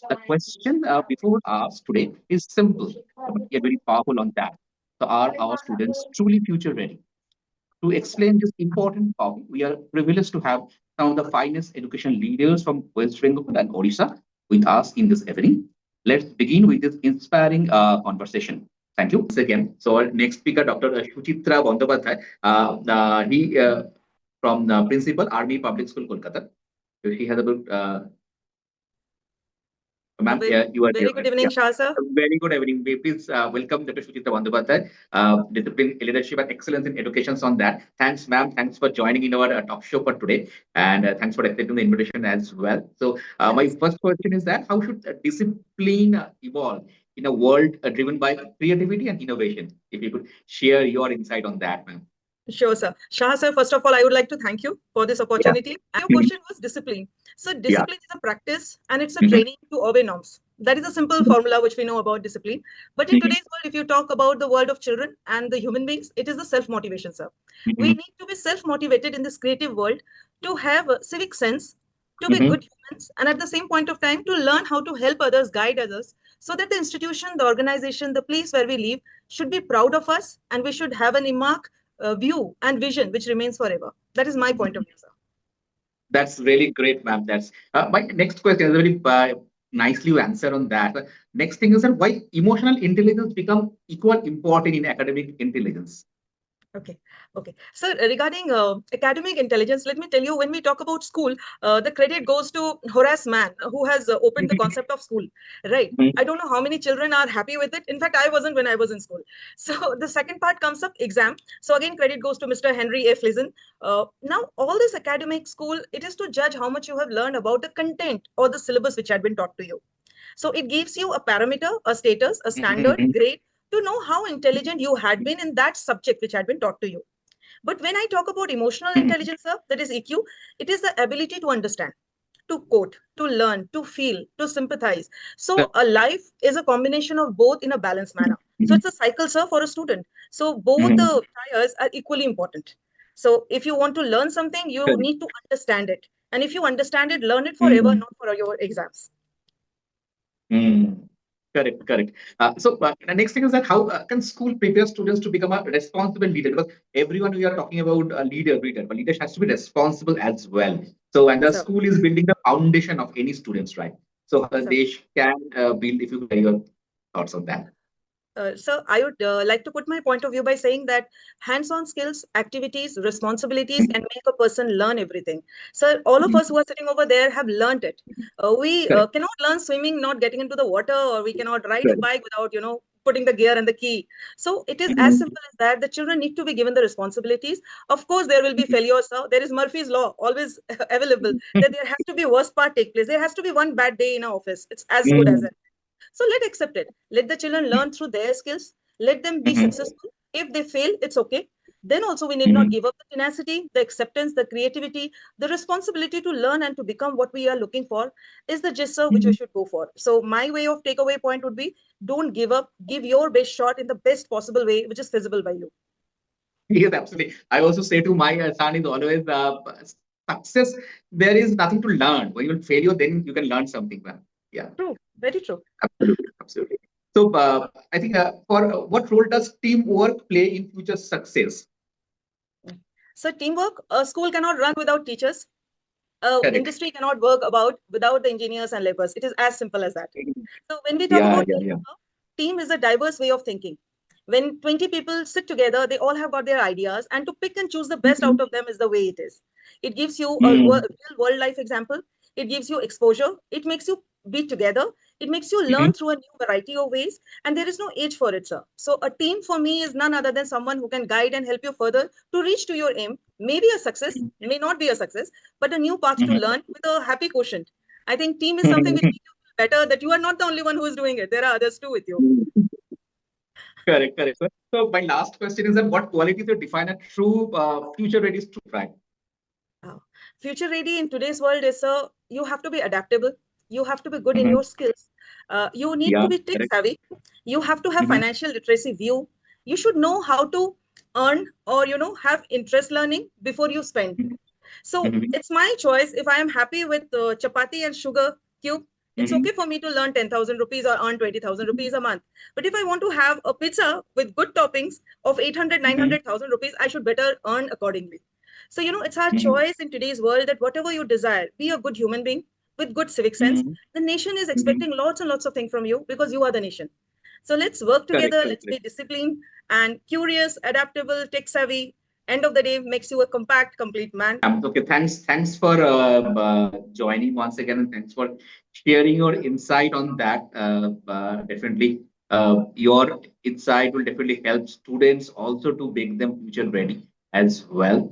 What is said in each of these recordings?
the question before asked today is simple, but yet very powerful on that. So, are our students truly future ready? To explain this important topic, we are privileged to have some of the finest education leaders from West Bengal and Odisha with us in this evening. Let's begin with this inspiring conversation. Thank you once again. So, our next speaker, Dr. Suchitra Bandyopadhyay, he from the Principal Army Public School, Kolkata. So she has about ma'am, Very, yeah, you are there. very good evening, Shah sir. Very good evening. Please welcome Dr. Suchitra Bandyopadhyay, Discipline, Leadership, and Excellence in Education on that. Thanks, ma'am. Thanks for joining in our talk show for today. And thanks for accepting the invitation as well. So, my Yes. first question is that how should discipline evolve in a world driven by creativity and innovation? If you could share your insight on that, ma'am. Sure, sir. Shah sir, first of all, I would like to thank you for this Yeah. opportunity. And your question was discipline. So Yeah. discipline is a practice and it's a Mhm. training to obey norms. That is a simple formula which we know about discipline. But in Mhm. today's world, if you talk about the world of children and the human beings, it is the self-motivation, sir. We Mhm. need to be self-motivated in this creative world to have a civic sense, to be Mhm. good humans, and at the same point of time, to learn how to help others, guide others, so that the institution, the organization, the place where we live should be proud of us and we should have an impact view and vision which remains forever. That is my point of view, sir. That's really great, ma'am. That's my next question is very nicely you answer on that. Next thing is that why emotional intelligence become equal important in academic intelligence. Okay, okay. So regarding academic intelligence, let me tell you, when we talk about school, the credit goes to Horace Mann, who has opened the concept of school, right? Mhm. I don't know how many children are happy with it. In fact, I wasn't when I was in school. So the second part comes up, exam. So again, credit goes to Mr. Henry F. Listen. Now, all this academic school, it is to judge how much you have learned about the content or the syllabus which had been taught to you. So it gives you a parameter, a status, a standard, Mhm. grade to know how intelligent you had been in that subject which had been taught to you. But when I talk about emotional Mhm. intelligence, sir, that is EQ, it is the ability to understand, to quote, to learn, to feel, to sympathize. So a life is a combination of both in a balanced manner. So Mhm. it's a cycle, sir, for a student. So both Mhm. the tiers are equally important. So if you want to learn something, you Correct. need to understand it. And if you understand it, learn it forever, Mhm. not for your exams. Mm. Correct, correct. So the next thing is that how can school prepare students to become a responsible leader? Because everyone we are talking about a leader, but leader has to be responsible as well. So and the So, school is building the foundation of any students, right? So so they can build. If you could share your thoughts on that. So I would like to put my point of view by saying that hands-on skills, activities, responsibilities can make a person learn everything. So all of Mhm. us who are sitting over there have learned it. We Correct, cannot learn swimming, not getting into the water, or we cannot ride a correct. bike without, putting the gear and the key. So it is as Mhm. simple as that. The children need to be given the responsibilities. Of course, there will be failures. So there is Murphy's law, always available, that there has to be worst part take place. There has to be one bad day in our office. It's as good as Mhm. it. So let accept it. Let the children learn through their skills. Let them be Mhm. successful. If they fail, it's okay. Then also we need not Mhm. give up the tenacity, the acceptance, the creativity, the responsibility to learn and to become what we are looking for is the gesture which we Mhm. should go for. So my way of takeaway point would be don't give up. Give your best shot in the best possible way, which is feasible by you. Yes, absolutely. I also say to my son is always success. There is nothing to learn. When you fail, then you can learn something, man. Yeah, True. Very true. absolutely, absolutely. So I think for what role does teamwork play in future success? So teamwork, a school cannot run without teachers. Correct. Industry cannot work about without the engineers and laborers. It is as simple as that. So when we talk Yeah, about yeah, team, yeah. team is a diverse way of thinking. When 20 people sit together, they all have got their ideas, and to pick and choose the best Mhm. out of them is the way it is. It gives you a Mm. real world life example. It gives you exposure. It makes you be together. It makes you Mhm. learn through a new variety of ways, and there is no age for it, sir. So a team for me is none other than someone who can guide and help you further to reach to your aim. Maybe a success, may not be a success, but a new path to Mhm. learn with a happy quotient. I think team is something which Mhm. makes you feel better that you are not the only one who is doing it. There are others too with you. Correct, correct. So my last question is that what qualities would define a true future-ready student, right? Uh, Future ready in today's world is you have to be adaptable. You have to be good in Mhm. your skills. You need to Yeah, be tech correct. savvy. You have to have Mhm. financial literacy view. You should know how to earn or have interest learning before you spend. Mhm. So Mhm. it's my choice if I am happy with chapati and sugar cube. It's Mm-hmm. okay for me to learn 10,000 rupees or earn 20,000 rupees a month. But if I want to have a pizza with good toppings of 800, nine Mm-hmm. hundred thousand rupees, I should better earn accordingly. So, it's our Mm-hmm. choice in today's world that whatever you desire, be a good human being with good civic sense. Mm-hmm. The nation is Mm-hmm. expecting lots and lots of things from you because you are the nation. So let's work Correct, together. correct, Let's be correct. disciplined and curious, adaptable, tech savvy. End of the day makes you a compact, complete man. Okay, thanks for joining once again, and thanks for sharing your insight on that. Definitely, your insight will definitely help students also to make them future ready as well.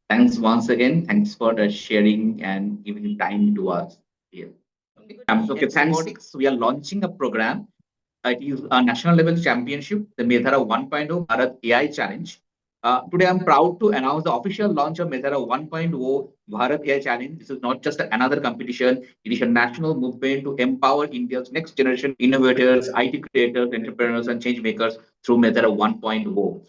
Thanks once again. Thanks for sharing and giving time to us here. Okay, Good to share. okay. Thanks. We are launching a program. It is a national level championship, the Medhara 1.0 Bharat AI Challenge. Today, I'm proud to announce the official launch of Medhara 1.0 Bharat AI Challenge. This is not just another competition, it is a national movement to empower India's next generation innovators, IT creators, entrepreneurs, and change makers through Medhara 1.0.